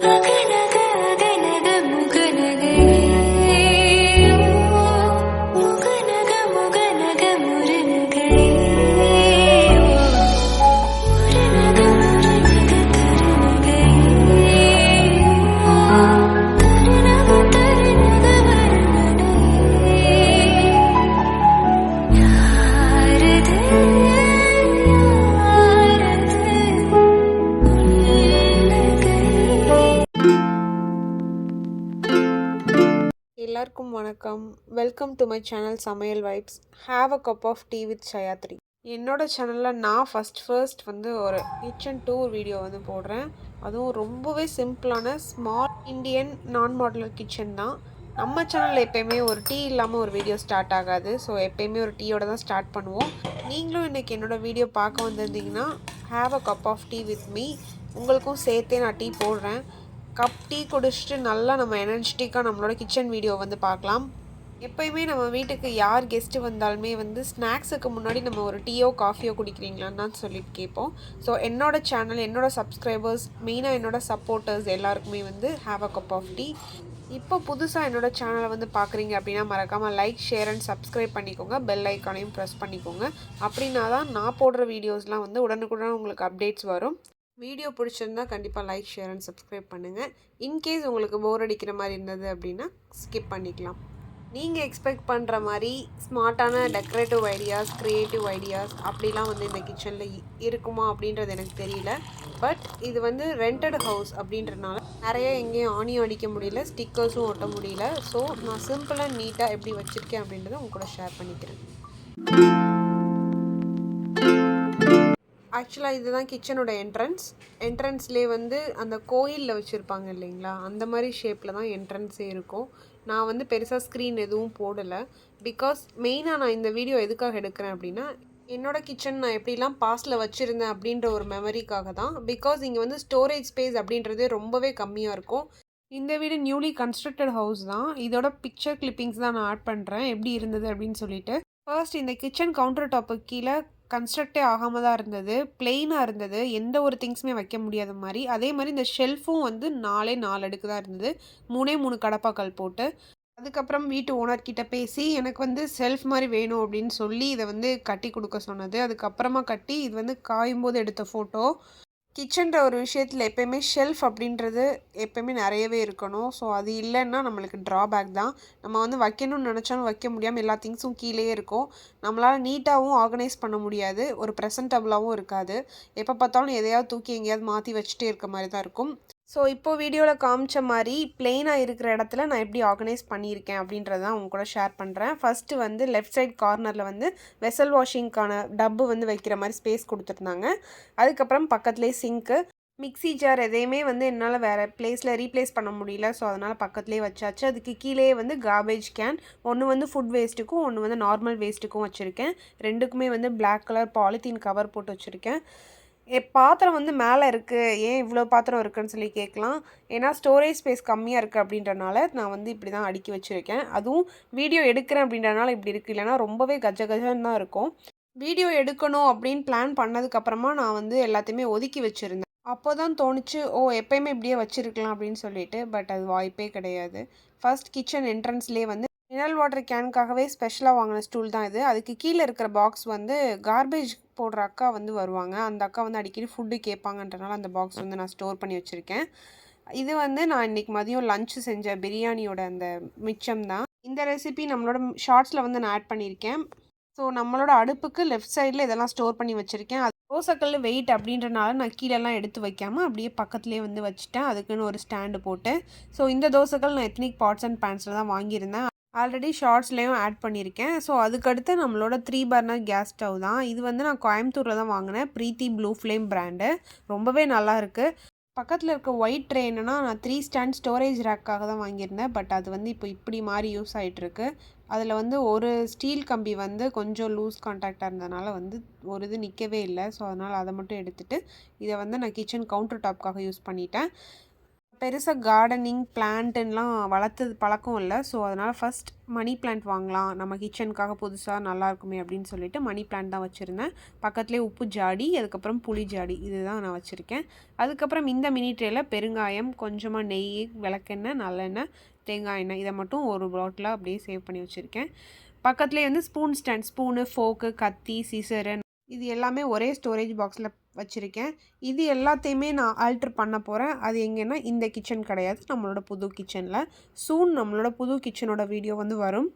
அகநக அகநக முகநகை முகநக முகநக முருநகை முருநக முருநக கருநகை கருநக கருநக வருநகை யாரது எல்லாருக்கும் வணக்கம். வெல்கம் டு மை சேனல் சமையல் vibes. Have a cup of tea with Shayadri. என்னோட சேனலில் நான் ஃபர்ஸ்ட் வந்து ஒரு கிச்சன் டூர் வீடியோ வந்து போடுறேன். அதுவும் ரொம்பவே சிம்பிளான ஸ்மால் இண்டியன் நான் மாடுலர் கிச்சன் தான். நம்ம சேனலில் எப்போயுமே ஒரு டீ இல்லாமல் ஒரு வீடியோ ஸ்டார்ட் ஆகாது. ஸோ எப்போயுமே ஒரு டீயோட தான் ஸ்டார்ட் பண்ணுவோம். நீங்களும் இன்றைக்கி என்னோடய வீடியோ பார்க்க வந்திருந்தீங்கன்னா have a cup of tea with me. உங்களுக்கும் சேர்த்தே நான் டீ போடுறேன். கப் டீ குடிச்சிட்டு நல்லா நம்ம எனர்ஜெட்டிக்காக நம்மளோட கிச்சன் வீடியோ வந்து பார்க்கலாம். எப்போயுமே நம்ம வீட்டுக்கு யார் கெஸ்ட்டு வந்தாலுமே வந்து ஸ்நாக்ஸுக்கு முன்னாடி நம்ம ஒரு டீயோ காஃபியோ குடிக்கிறீங்களான்னு தான் சொல்லிட்டு கேட்போம். ஸோ என்னோடய சேனல், என்னோடய சப்ஸ்கிரைபர்ஸ், மெயினாக என்னோடய சப்போர்ட்டர்ஸ் எல்லாருக்குமே வந்து have a cup of tea. இப்போ புதுசாக என்னோடய சேனலை வந்து பார்க்குறீங்க அப்படின்னா மறக்காமல் லைக், ஷேர் அண்ட் சப்ஸ்கிரைப் பண்ணிக்கோங்க. பெல் ஐக்கானையும் ப்ரெஸ் பண்ணிக்கோங்க. அப்படின்னா தான் நான் போடுற வீடியோஸ்லாம் வந்து உடனுக்குடன் உங்களுக்கு அப்டேட்ஸ் வரும். வீடியோ பிடிச்சிருந்தா கண்டிப்பாக லைக், ஷேர் அண்ட் சப்ஸ்கிரைப் பண்ணுங்கள். இன்கேஸ் உங்களுக்கு போர் அடிக்கிற மாதிரி இருந்தது அப்படின்னா ஸ்கிப் பண்ணிக்கலாம். நீங்கள் எக்ஸ்பெக்ட் பண்ணுற மாதிரி ஸ்மார்ட்டான டெக்கரேட்டிவ் ஐடியாஸ், க்ரியேட்டிவ் ஐடியாஸ் அப்படிலாம் வந்து இந்த கிச்சனில் இருக்குமா அப்படின்றது எனக்கு தெரியல. பட் இது வந்து ரெண்டட் ஹவுஸ் அப்படின்றனால நிறைய எங்கேயும் ஆணியும் அடிக்க முடியல, ஸ்டிக்கர்ஸும் ஒட்ட முடியல. ஸோ நான் சிம்பிளாக நீட்டாக எப்படி வச்சுருக்கேன் அப்படின்றத உங்க கூட ஷேர் பண்ணிக்கிறேன். ஆக்சுவலாக இதுதான் கிச்சனோட என்ட்ரன்ஸ்லேயே வந்து அந்த கோயிலில் வச்சுருப்பாங்க இல்லைங்களா, அந்த மாதிரி ஷேப்பில் தான் என்ட்ரன்ஸே இருக்கும். நான் வந்து பெருசாக ஸ்க்ரீன் எதுவும் போடலை. பிகாஸ் மெயினாக நான் இந்த வீடியோ எதுக்காக எடுக்கிறேன் அப்படின்னா, என்னோடய கிச்சன் நான் எப்படிலாம் பாஸ்டில் வச்சுருந்தேன் அப்படின்ற ஒரு மெமரிக்காக தான். பிகாஸ் இங்கே வந்து ஸ்டோரேஜ் ஸ்பேஸ் அப்படின்றதே ரொம்பவே கம்மியாக இருக்கும். இந்த வீடு நியூலி கன்ஸ்ட்ரக்டட் ஹவுஸ் தான். இதோட பிக்சர் கிளிப்பிங்ஸ் தான் நான் ஆட் பண்ணுறேன் எப்படி இருந்தது அப்படின்னு சொல்லிட்டு. ஃபர்ஸ்ட் இந்த கிச்சன் கவுண்டர் டாப்புக்கு கீழே கன்ஸ்ட்ரக்டே ஆகாமல் தான் இருந்தது. பிளெயினாக இருந்தது. எந்த ஒரு திங்ஸுமே வைக்க முடியாத மாதிரி. அதே மாதிரி இந்த ஷெல்ஃபும் வந்து 4 அடுக்கு தான் இருந்தது. 3 கடப்பாக்கல் போட்டு. அதுக்கப்புறம் வீட்டு ஓனர்கிட்ட பேசி எனக்கு வந்து செல்ஃப் மாதிரி வேணும் அப்படின்னு சொல்லி இதை வந்து கட்டி கொடுக்க சொன்னது. அதுக்கப்புறமா கட்டி இது வந்து காயும் போது எடுத்த ஃபோட்டோ. கிச்சன்ற ஒரு விஷயத்தில் எப்போயுமே ஷெல்ஃப் அப்படின்றது எப்போயுமே நிறையவே இருக்கணும். ஸோ அது இல்லைன்னா நம்மளுக்கு ட்ராபேக் தான். நம்ம வந்து வைக்கணும்னு நினச்சாலும் வைக்க முடியாமல் எல்லா திங்ஸும் கீழேயே இருக்கும். நம்மளால் நீட்டாகவும் ஆர்கனைஸ் பண்ண முடியாது. ஒரு ப்ரெசன்டபுளாகவும் இருக்காது. எப்போ பார்த்தாலும் எதையாவது தூக்கி எங்கேயாவது மாற்றி வச்சுட்டே இருக்க மாதிரி தான் இருக்கும். ஸோ இப்போது வீடியோவில் காமிச்ச மாதிரி பிளெயினாக இருக்கிற இடத்துல நான் எப்படி ஆர்கனைஸ் பண்ணியிருக்கேன் அப்படின்றத தான் உங்க கூட ஷேர் பண்ணுறேன். ஃபஸ்ட்டு வந்து லெஃப்ட் சைட் கார்னரில் வந்து வெசல் வாஷிங்க்கான டப்பு வந்து வைக்கிற மாதிரி ஸ்பேஸ் கொடுத்துருந்தாங்க. அதுக்கப்புறம் பக்கத்துலேயே சிங்க்கு, மிக்ஸி ஜார் எதையுமே வந்து என்னால் வேறு பிளேஸில் ரீப்ளேஸ் பண்ண முடியல. ஸோ அதனால் பக்கத்துலேயே வச்சாச்சு. அதுக்கு கீழே வந்து கார்பேஜ் கேன், ஒன்று வந்து ஃபுட் வேஸ்ட்டுக்கும் ஒன்று வந்து நார்மல் வேஸ்ட்டுக்கும் வச்சுருக்கேன். ரெண்டுக்குமே வந்து பிளாக் கலர் பாலித்தீன் கவர் போட்டு வச்சுருக்கேன். பாத்திரம் வந்து மேலே இருக்குது, ஏன் இவ்வளோ பாத்திரம் இருக்குதுன்னு சொல்லி கேட்கலாம். ஏன்னா ஸ்டோரேஜ் ஸ்பேஸ் கம்மியாக இருக்குது அப்படின்றனால நான் வந்து இப்படி தான் அடுக்கி வச்சுருக்கேன். அதுவும் வீடியோ எடுக்கிறேன் அப்படின்றனால இப்படி இருக்குது. இல்லைனா ரொம்பவே கஜன்னு தான் இருக்கும். வீடியோ எடுக்கணும் அப்படின்னு பிளான் பண்ணதுக்கப்புறமா நான் வந்து எல்லாத்தையுமே ஒதுக்கி வச்சுருந்தேன். அப்போ தான் தோணுச்சு, எப்போயுமே இப்படியே வச்சுருக்கலாம் அப்படின்னு சொல்லிட்டு. பட் அது வாய்ப்பே கிடையாது. ஃபர்ஸ்ட் கிச்சன் என்ட்ரன்ஸ்லேயே வந்து மினரல் வாட்டர் கேனுக்காகவே ஸ்பெஷலாக வாங்கின ஸ்டூல் தான் இது. அதுக்கு கீழே இருக்கிற பாக்ஸ் வந்து கார்பேஜ் போடுற அக்கா வந்து வருவாங்க. அந்த அக்கா வந்து அடிக்கடி ஃபுட்டு கேட்பாங்கன்றனால அந்த பாக்ஸ் வந்து நான் ஸ்டோர் பண்ணி வச்சுருக்கேன். இது வந்து நான் இன்றைக்கி மதியம் லஞ்சு செஞ்ச பிரியாணியோட அந்த மிச்சம் தான். இந்த ரெசிபி நம்மளோட ஷார்ட்ஸில் வந்து நான் ஆட் பண்ணியிருக்கேன். ஸோ நம்மளோட அடுப்புக்கு லெஃப்ட் சைடில் இதெல்லாம் ஸ்டோர் பண்ணி வச்சுருக்கேன். அது தோசைக்கல் வெயிட் அப்படின்றனால நான் கீழெல்லாம் எடுத்து வைக்காமல் அப்படியே பக்கத்துலேயே வந்து வச்சுட்டேன். அதுக்குன்னு ஒரு ஸ்டாண்டு போட்டு. ஸோ இந்த தோசைக்கல் நான் எத்னிக் பாட்ஸ் அண்ட் பேன்ஸில் தான் வாங்கியிருந்தேன். ஆல்ரெடி ஷார்ட்ஸ்லேயும் ஆட் பண்ணியிருக்கேன். ஸோ அதுக்கடுத்து நம்மளோட 3 பர்னர் கேஸ் ஸ்டவ் தான். இது வந்து நான் கோயம்புத்தூரில் தான் வாங்கினேன். Preethi blue flame brand. ரொம்பவே நல்லா இருக்குது. பக்கத்தில் இருக்க ஒயிட் ட்ரே என்னென்னா நான் 3 ஸ்டாண்ட் ஸ்டோரேஜ் ரேக்காக தான் வாங்கியிருந்தேன். பட் அது வந்து இப்போ இப்படி மாதிரி யூஸ் ஆகிட்டுருக்கு. அதில் வந்து ஒரு ஸ்டீல் கம்பி வந்து கொஞ்சம் லூஸ் கான்டாக்டாக இருந்ததுனால வந்து ஒரு இது நிற்கவே இல்லை. ஸோ அதனால் அதை மட்டும் எடுத்துகிட்டு இதை வந்து நான் கிச்சன் கவுண்டர் டாப்காக யூஸ் பண்ணிட்டேன். பெருசாக கார்டனிங் பிளான்ட்டுலாம் வளர்த்தது பழக்கம் இல்லை. ஸோ அதனால் ஃபஸ்ட் மணி பிளான்ட் வாங்கலாம், நம்ம கிச்சனுக்காக புதுசாக நல்லாயிருக்குமே அப்படின்னு சொல்லிட்டு மணி பிளான்ட் தான் வச்சுருந்தேன். பக்கத்துலேயே உப்பு ஜாடி, அதுக்கப்புறம் புளி ஜாடி, இதுதான் நான் வச்சுருக்கேன். அதுக்கப்புறம் இந்த மினி ட்ரேயில் பெருங்காயம், கொஞ்சமாக நெய், விளக்கெண்ணெய், நல்லெண்ணெய், தேங்காய் எண்ணெய் இதை மட்டும் ஒரு பாட்டில் அப்படியே சேவ் பண்ணி வச்சுருக்கேன். பக்கத்துலேயே வந்து ஸ்பூன் ஸ்டாண்ட், ஸ்பூனு, ஃபோக்கு, கத்தி, சிசரு இது எல்லாமே ஒரே ஸ்டோரேஜ் பாக்ஸில் வச்சுருக்கேன். இது எல்லாத்தையுமே நான் ஆல்ட்ரு பண்ண போகிறேன். அது எங்கன்னா இந்த கிச்சன் கிடையாது, நம்மளோட புது கிச்சனில். சூன் நம்மளோட புது கிச்சனோட வீடியோ வந்து வரும்.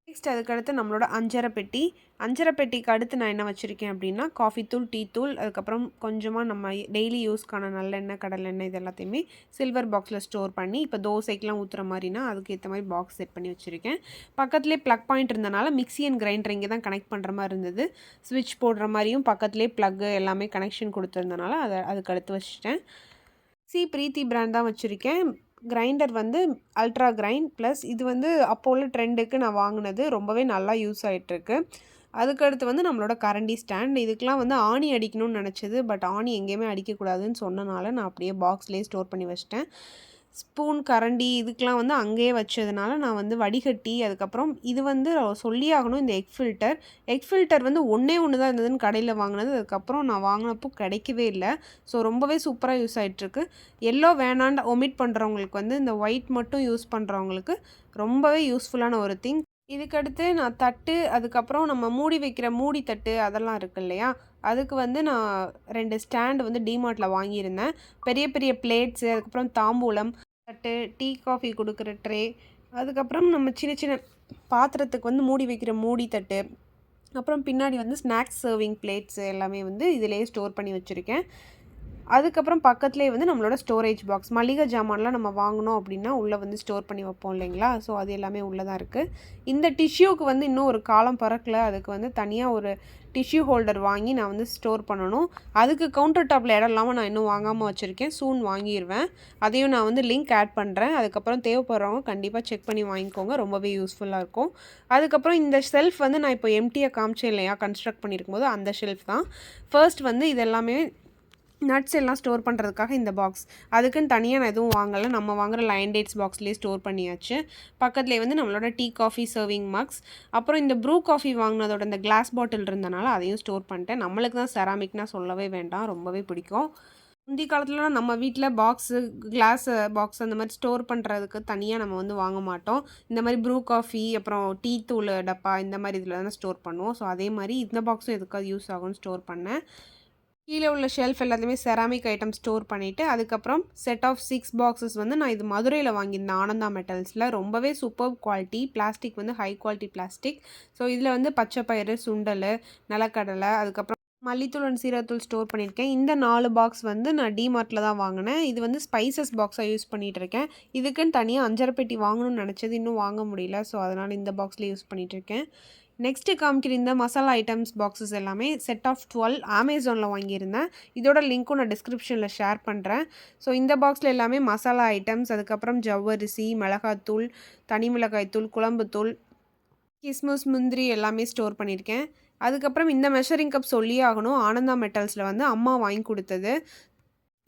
நெக்ஸ்ட் அதுக்கடுத்து நம்மளோட அஞ்சரை பெட்டிக்கு அடுத்து நான் என்ன வச்சுருக்கேன் அப்படின்னா காஃபி தூள், டீ தூள், அதுக்கப்புறம் கொஞ்சமாக நம்ம டெய்லி யூஸ்க்கான நல்லெண்ணெய், கடலெண்ணெய் இது எல்லாத்தையுமே சில்வர் பாக்ஸில் ஸ்டோர் பண்ணி, இப்போ தோசைக்கெலாம் ஊற்றுற மாதிரினா அதுக்கு ஏற்ற மாதிரி பாக்ஸ் செட் பண்ணி வச்சுருக்கேன். பக்கத்துலேயே ப்ளக் பாயிண்ட் இருந்தனால மிக்ஸி அண்ட் கிரைண்டர் இங்கே தான் கனெக்ட் பண்ணுற மாதிரி இருந்தது. ஸ்விட்ச் போடுற மாதிரியும் பக்கத்துலேயே ப்ளக்கு எல்லாமே கனெக்ஷன் கொடுத்துருந்தனால அதுக்கு அடுத்து வச்சுட்டேன். பிரீத்தி பிராண்ட் தான் வச்சுருக்கேன். கிரைண்டர் வந்து அல்ட்ரா கிரைண்ட் ப்ளஸ் இது வந்து அப்போ உள்ள ட்ரெண்டுக்கு நான் வாங்கினது, ரொம்பவே நல்லா யூஸ் ஆகிட்டுருக்கு. அதுக்கடுத்து வந்து நம்மளோட கரண்டி ஸ்டாண்ட். இதுக்கெலாம் வந்து ஆணி அடிக்கணும்னு நினச்சது, பட் ஆணி எங்கேயுமே அடிக்கக்கூடாதுன்னு சொன்னனால நான் அப்படியே பாக்ஸ்லேயே ஸ்டோர் பண்ணி வச்சிட்டேன். ஸ்பூன், கரண்டி இதுக்கெலாம் வந்து அங்கேயே வச்சதுனால நான் வந்து வடிகட்டி, அதுக்கப்புறம் இது வந்து சொல்லியே ஆகணும், இந்த எக் ஃபில்டர் வந்து ஒன்றே தான் இருந்ததுன்னு கடையில் வாங்கினது. அதுக்கப்புறம் நான் வாங்கினப்போ கிடைக்கவே இல்லை. ஸோ ரொம்பவே சூப்பராக யூஸ் ஆகிட்டுருக்கு. எல்லோ வேணான்னு ஒமிட் பண்ணுறவங்களுக்கு வந்து இந்த ஒயிட் மட்டும் யூஸ் பண்ணுறவங்களுக்கு ரொம்பவே யூஸ்ஃபுல்லான ஒரு திங். இதுக்கடுத்து நான் தட்டு, அதுக்கப்புறம் நம்ம மூடி வைக்கிற மூடி தட்டு அதெல்லாம் இருக்குது இல்லையா, அதுக்கு வந்து நான் 2 ஸ்டாண்டு வந்து டிமார்ட்டில் வாங்கியிருந்தேன். பெரிய பெரிய பிளேட்ஸு, அதுக்கப்புறம் தாம்பூலம் தட்டு, டீ காஃபி கொடுக்குற ட்ரே, அதுக்கப்புறம் நம்ம சின்ன சின்ன பாத்திரத்துக்கு வந்து மூடி வைக்கிற மூடி தட்டு, அப்புறம் பின்னாடி வந்து ஸ்நாக்ஸ் சர்விங் பிளேட்ஸு எல்லாமே வந்து இதிலேயே ஸ்டோர் பண்ணி வச்சுருக்கேன். அதுக்கப்புறம் பக்கத்துலேயே வந்து நம்மளோட ஸ்டோரேஜ் பாக்ஸ், மளிகை ஜாமான்லாம் நம்ம வாங்கினோம் அப்படின்னா உள்ளே வந்து ஸ்டோர் பண்ணி வைப்போம் இல்லைங்களா, ஸோ அது எல்லாமே உள்ளே தான் இருக்குது. இந்த டிஷ்யூக்கு வந்து இன்னும் ஒரு காலம் பறக்கலை. அதுக்கு வந்து தனியாக ஒரு டிஷ்யூ ஹோல்டர் வாங்கி நான் வந்து ஸ்டோர் பண்ணணும். அதுக்கு கவுண்டர் டாப்பில் இடம் இல்லாமல் நான் இன்னும் வாங்காமல் வச்சுருக்கேன். சூன் வாங்கிடுவேன். அதையும் நான் வந்து லிங்க் ஆட் பண்ணுறேன். அதுக்கப்புறம் தேவைப்படுறவங்க கண்டிப்பாக செக் பண்ணி வாங்கிக்கோங்க, ரொம்பவே யூஸ்ஃபுல்லாக இருக்கும். அதுக்கப்புறம் இந்த ஷெல்ஃப் வந்து நான் இப்போ எம்டியாக காமிச்சேன் இல்லையா, கன்ஸ்ட்ரக்ட் பண்ணியிருக்கும் போது அந்த ஷெல்ஃப் தான். ஃபர்ஸ்ட் வந்து இதெல்லாமே நட்ஸ் எல்லாம் ஸ்டோர் பண்ணுறதுக்காக இந்த பாக்ஸ், அதுக்குன்னு தனியாக நான் எதுவும் வாங்கலை. நம்ம வாங்குகிற லைன் டேட்ஸ் பாக்ஸ்லேயே ஸ்டோர் பண்ணியாச்சு. பக்கத்துலேயே வந்து நம்மளோட டீ காஃபி சர்விங் மக்ஸ், அப்புறம் இந்த ப்ரூ காஃபி வாங்கினதோட இந்த கிளாஸ் பாட்டில் இருந்தனால அதையும் ஸ்டோர் பண்ணிட்டேன். நம்மளுக்கு தான் செராமிக்னா சொல்லவே வேண்டாம், ரொம்பவே பிடிக்கும். முந்தி காலத்துலலாம் நம்ம வீட்டில் பாக்ஸு, கிளாஸ் பாக்ஸ் அந்த மாதிரி ஸ்டோர் பண்ணுறதுக்கு தனியாக நம்ம வந்து வாங்க மாட்டோம். இந்த மாதிரி ப்ரூ காஃபி, அப்புறம் டீ தூள் டப்பா இந்த மாதிரி இதில் தானே ஸ்டோர் பண்ணுவோம். ஸோ அதே மாதிரி இந்த பாக்ஸும் எதுக்காக யூஸ் ஆகும்னு ஸ்டோர் பண்ணேன். கீழே உள்ள ஷெல்ஃப் எல்லாத்தையுமே செராமிக் ஐட்டம் ஸ்டோர் பண்ணிவிட்டு, அதுக்கப்புறம் செட் ஆஃப் 6 பாக்ஸஸ் வந்து நான் இது மதுரையில் வாங்கியிருந்தேன், ஆனந்தா மெட்டல்ஸில். ரொம்பவே சூப்பர் குவாலிட்டி, பிளாஸ்டிக் வந்து ஹை குவாலிட்டி பிளாஸ்டிக். ஸோ இதில் வந்து பச்சை பயிறு, சுண்டல், நிலக்கடலை, அதுக்கப்புறம் மல்லித்தூள் அண்ட் சீரகத்தூள் ஸ்டோர் பண்ணியிருக்கேன். இந்த 4 பாக்ஸ் வந்து நான் டிமார்ட்டில் தான் வாங்கினேன். இது வந்து ஸ்பைசஸ் பாக்ஸாக யூஸ் பண்ணிகிட்ருக்கேன். இதுக்குன்னு தனியாக அஞ்சரை பெட்டி வாங்கணும்னு நினச்சது, இன்னும் வாங்க முடியல. ஸோ அதனால் இந்த பாக்ஸில் யூஸ் பண்ணிகிட்ருக்கேன். நெக்ஸ்ட்டு காமிக்கிற இந்த மசாலா ஐட்டம்ஸ் பாக்ஸஸ் எல்லாமே செட் ஆஃப் 12 அமேசானில் வாங்கியிருந்தேன். இதோட லிங்க்கும் நான் டிஸ்கிரிப்ஷனில் ஷேர் பண்ணுறேன். ஸோ இந்த பாக்ஸில் எல்லாமே மசாலா ஐட்டம்ஸ், அதுக்கப்புறம் ஜவ்வரிசி, மிளகாத்தூள், தனி மிளகாய்த்தூள், குழம்புத்தூள், கிஸ்மிஸ், முந்திரி எல்லாமே ஸ்டோர் பண்ணியிருக்கேன். அதுக்கப்புறம் இந்த மெஷரிங் கப் சொல்லியே ஆகணும், ஆனந்தா மெட்டல்ஸில் வந்து அம்மா வாங்கி கொடுத்தது.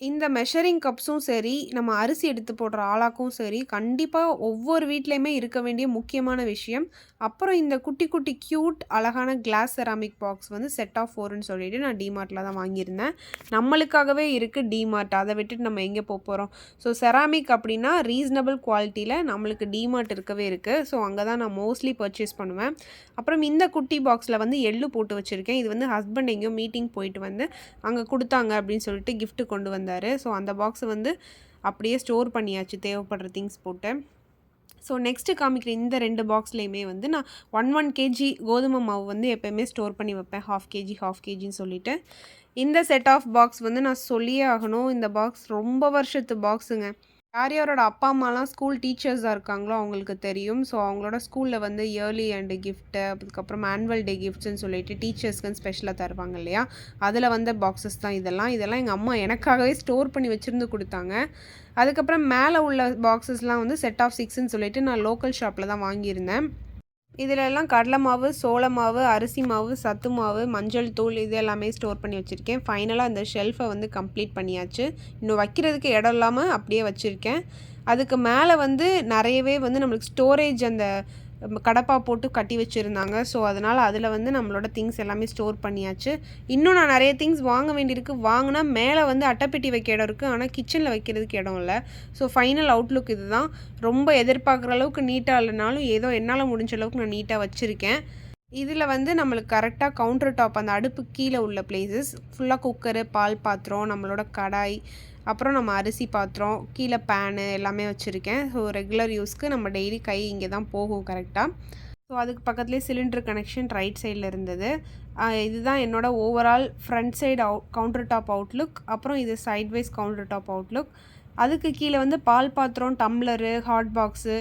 இந்த மெஷரிங் கப்ஸும் சரி, நம்ம அரிசி எடுத்து போடுற ஆளாக்கும் சரி, கண்டிப்பாக ஒவ்வொரு வீட்லேயுமே இருக்க வேண்டிய முக்கியமான விஷயம். அப்புறம் இந்த குட்டி குட்டி க்யூட் அழகான கிளாஸ் செராமிக் பாக்ஸ் வந்து செட் ஆஃப் 4ன்னு சொல்லிட்டு நான் டிமார்ட்டில் தான் வாங்கியிருந்தேன். நம்மளுக்காகவே இருக்குது டிமார்ட், அதை விட்டுட்டு நம்ம எங்கே போகிறோம். ஸோ செராமிக் அப்படின்னா ரீசனபிள் குவாலிட்டியில் நம்மளுக்கு டிமார்ட் இருக்கவே இருக்குது. ஸோ அங்கே தான் நான் மோஸ்ட்லி பர்ச்சேஸ் பண்ணுவேன். அப்புறம் இந்த குட்டி பாக்ஸில் வந்து எள்ளு போட்டு வச்சுருக்கேன். இது வந்து ஹஸ்பண்ட் எங்கேயோ மீட்டிங் போயிட்டு வந்து அங்கே கொடுத்தாங்க அப்படின்னு சொல்லிட்டு கிஃப்ட்டு கொண்டு வந்தார். ஸோ அந்த பாக்ஸை வந்து அப்படியே ஸ்டோர் பண்ணியாச்சு, தேவைப்படுற திங்ஸ் போட்டு. ஸோ நெக்ஸ்ட்டு காமிக்கிற இந்த 2 பாக்ஸ்லேயுமே வந்து நான் 1 kg கோதுமை மாவு வந்து எப்போயுமே ஸ்டோர் பண்ணி வைப்பேன், 1/2 kgன்னு சொல்லிட்டு. இந்த செட் ஆஃப் பாக்ஸ் வந்து நான் சொல்லியே ஆகணும், இந்த பாக்ஸ் ரொம்ப வருஷத்து பாக்ஸுங்க. யாரோட அப்பா அம்மாலாம் ஸ்கூல் டீச்சர்ஸாக இருக்காங்களோ அவங்களுக்கு தெரியும். ஸோ அவங்களோட ஸ்கூலில் வந்து இயர்லி அண்டு கிஃப்ட்டு, அதுக்கப்புறம் ஆனுவல் டே கிஃப்ட்ஸ்ன்னு சொல்லிட்டு டீச்சர்ஸ்க்குன்னு ஸ்பெஷலாக தருவாங்க இல்லையா, அதில் வந்த பாக்ஸஸ் தான் இதெல்லாம் எங்கள் அம்மா எனக்காகவே ஸ்டோர் பண்ணி வச்சுருந்து கொடுத்தாங்க. அதுக்கப்புறம் மேலே உள்ள பாக்ஸஸ்லாம் வந்து செட் ஆஃப் 6ன்னு சொல்லிட்டு நான் லோக்கல் ஷாப்பில் தான் வாங்கியிருந்தேன். இதிலெல்லாம் கடலை மாவு, சோள மாவு, அரிசி மாவு, சத்து மாவு, மஞ்சள் தூள் இது எல்லாமே ஸ்டோர் பண்ணி வச்சுருக்கேன். ஃபைனலாக அந்த ஷெல்ஃபை வந்து கம்ப்ளீட் பண்ணியாச்சு. இன்னும் வைக்கிறதுக்கு இடம் இல்லாமல் அப்படியே வச்சுருக்கேன். அதுக்கு மேலே வந்து நிறையவே வந்து நம்மளுக்கு ஸ்டோரேஜ் அந்த கடப்பா போட்டு கட்டி வச்சுருந்தாங்க. ஸோ அதனால் அதில் வந்து நம்மளோட திங்ஸ் எல்லாமே ஸ்டோர் பண்ணியாச்சு. இன்னும் நான் நிறைய திங்ஸ் வாங்க வேண்டியிருக்கு. வாங்கினா மேலே வந்து அட்டைப்பெட்டி வைக்க இடம் இருக்குது. ஆனால் கிச்சனில் வைக்கிறதுக்கு இடம் இல்லை. ஸோ ஃபைனல் அவுட்லுக் இது தான். ரொம்ப எதிர்பார்க்குற அளவுக்கு நீட்டாக இல்லைனாலும் ஏதோ என்னால் முடிஞ்ச அளவுக்கு நான் நீட்டாக வச்சுருக்கேன். இதில் வந்து நம்மளுக்கு கரெக்டாக கவுண்டர் டாப் அந்த அடுப்புக்கு கீழே உள்ள பிளேசஸ் ஃபுல்லாக குக்கரு, பால் பாத்திரம், நம்மளோட கடாய், அப்புறம் நம்ம அரிசி பாத்திரம், கீழே பேனு எல்லாமே வச்சுருக்கேன். ஸோ ரெகுலர் யூஸ்க்கு நம்ம டெய்லி கை இங்கே தான் போகும் கரெக்டாக. ஸோ அதுக்கு பக்கத்துலேயே சிலிண்டர் கனெக்ஷன் ரைட் சைடில் இருந்தது. இதுதான் என்னோட overall front side countertop outlook. அப்புறம் இது சைட்வைஸ் கவுண்டர் டாப் அவுட்லுக். அதுக்கு கீழே வந்து பால் பாத்திரம், டம்ளரு, ஹாட் பாக்ஸு,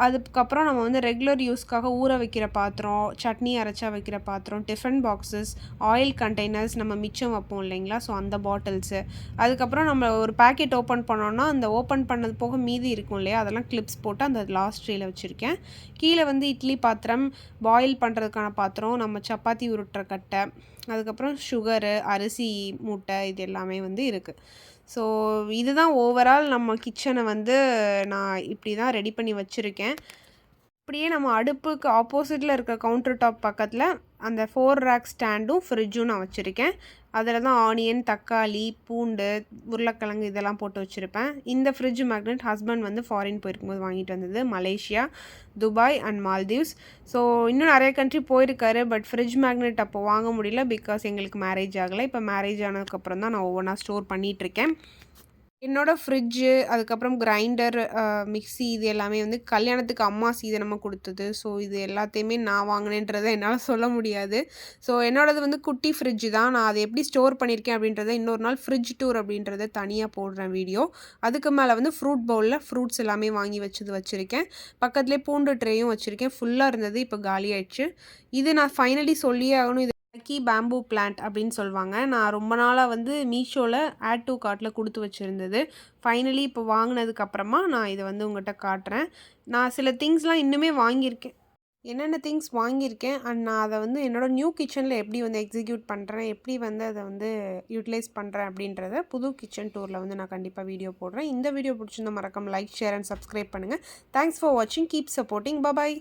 அதுக்கப்புறம் நம்ம வந்து ரெகுலர் யூஸ்க்காக ஊற வைக்கிற பாத்திரம், சட்னி அரைச்சா வைக்கிற பாத்திரம், டிஃபன் பாக்ஸஸ், ஆயில் கண்டெய்னர்ஸ் நம்ம மிச்சம் வைப்போம் இல்லைங்களா, ஸோ அந்த பாட்டில்ஸு. அதுக்கப்புறம் நம்ம ஒரு பேக்கெட் ஓப்பன் பண்ணோன்னா அந்த ஓப்பன் பண்ணது போக மீதி இருக்கும் இல்லையா, அதெல்லாம் கிளிப்ஸ் போட்டு அந்த லாஸ்ட் ட்ரேயில் வச்சுருக்கேன். கீழே வந்து இட்லி பாத்திரம், பாயில் பண்ணுறதுக்கான பாத்திரம், நம்ம சப்பாத்தி உருட்டுற கட்டை, அதுக்கப்புறம் சுகரு, அரிசி மூட்டை இது எல்லாமே வந்து இருக்குது. ஸோ இதுதான் ஓவரால் நம்ம கிச்சனை வந்து நான் இப்படி தான் ரெடி பண்ணி வச்சுருக்கேன். அப்படியே நம்ம அடுப்புக்கு ஆப்போசிட்டில் இருக்க கவுண்டர் டாப் பக்கத்தில் அந்த 4 ரேக் ஸ்டாண்டும் ஃப்ரிட்ஜும் நான் வச்சுருக்கேன். அதில் தான் ஆனியன், தக்காளி, பூண்டு, உருளைக்கிழங்கு இதெல்லாம் போட்டு வச்சுருப்பேன். இந்த ஃப்ரிட்ஜ் மேக்னெட் ஹஸ்பண்ட் வந்து ஃபாரின் போயிருக்கும்போது வாங்கிட்டு வந்தது. Malaysia, Dubai and Maldives. So இன்னும் நிறைய கண்ட்ரி போயிருக்காரு. பட் ஃப்ரிட்ஜ் மேக்னெட் அப்போ வாங்க முடியல பிகாஸ் எங்களுக்கு மேரேஜ் ஆகலை. இப்போ மேரேஜ் ஆனதுக்கப்புறம் தான் நான் ஒவ்வொன்றா ஸ்டோர் பண்ணிகிட்ருக்கேன். என்னோட ஃப்ரிட்ஜு, அதுக்கப்புறம் கிரைண்டர், மிக்ஸி இது எல்லாமே வந்து கல்யாணத்துக்கு அம்மா சீதனமாக கொடுத்தது. ஸோ இது எல்லாத்தையுமே நான் வாங்கினேன்றதை என்னால் சொல்ல முடியாது. ஸோ என்னோடது வந்து குட்டி ஃப்ரிட்ஜு தான். நான் அதை எப்படி ஸ்டோர் பண்ணியிருக்கேன் அப்படின்றத இன்னொரு நாள் ஃப்ரிட்ஜ் டூர் அப்படின்றத தனியாக போடுறேன் வீடியோ. அதுக்கு மேலே வந்து ஃப்ரூட் பவுலில் ஃப்ரூட்ஸ் எல்லாமே வாங்கி வச்சுருக்கேன். பக்கத்துலேயே பூண்டு ட்ரேயும் வச்சுருக்கேன். ஃபுல்லாக இருந்தது, இப்போ காலி ஆயிடுச்சு. இது நான் ஃபைனலி சொல்லியே ஆகணும். இது லக்கி பேம்பூ பிளான்ட் அப்படின்னு சொல்லுவாங்க. நான் ரொம்ப நாளாக வந்து மீஷோவில் ஆட் டூ கார்ட்டில் கொடுத்து வச்சுருந்தது. ஃபைனலி இப்போ வாங்கினதுக்கப்புறமா நான் இதை வந்து உங்கள்கிட்ட காட்டுறேன். நான் சில திங்ஸ்லாம் இன்னுமே வாங்கியிருக்கேன். என்னென்ன திங்ஸ் வாங்கியிருக்கேன் அண்ட் நான் அதை வந்து என்னோடய நியூ கிச்சனில் எப்படி வந்து எக்ஸிக்யூட் பண்ணுறேன், எப்படி வந்து அதை வந்து யூட்டிலைஸ் பண்ணுறேன் அப்படின்றத புது கிச்சன் டூரில் வந்து நான் கண்டிப்பாக வீடியோ போடுறேன். இந்த வீடியோ பிடிச்சிருந்தா மறக்காம லைக், ஷேர் அண்ட் சப்ஸ்கிரைப் பண்ணுங்கள். தேங்க்ஸ் ஃபார் வாட்சிங். Keep supporting. பாய்.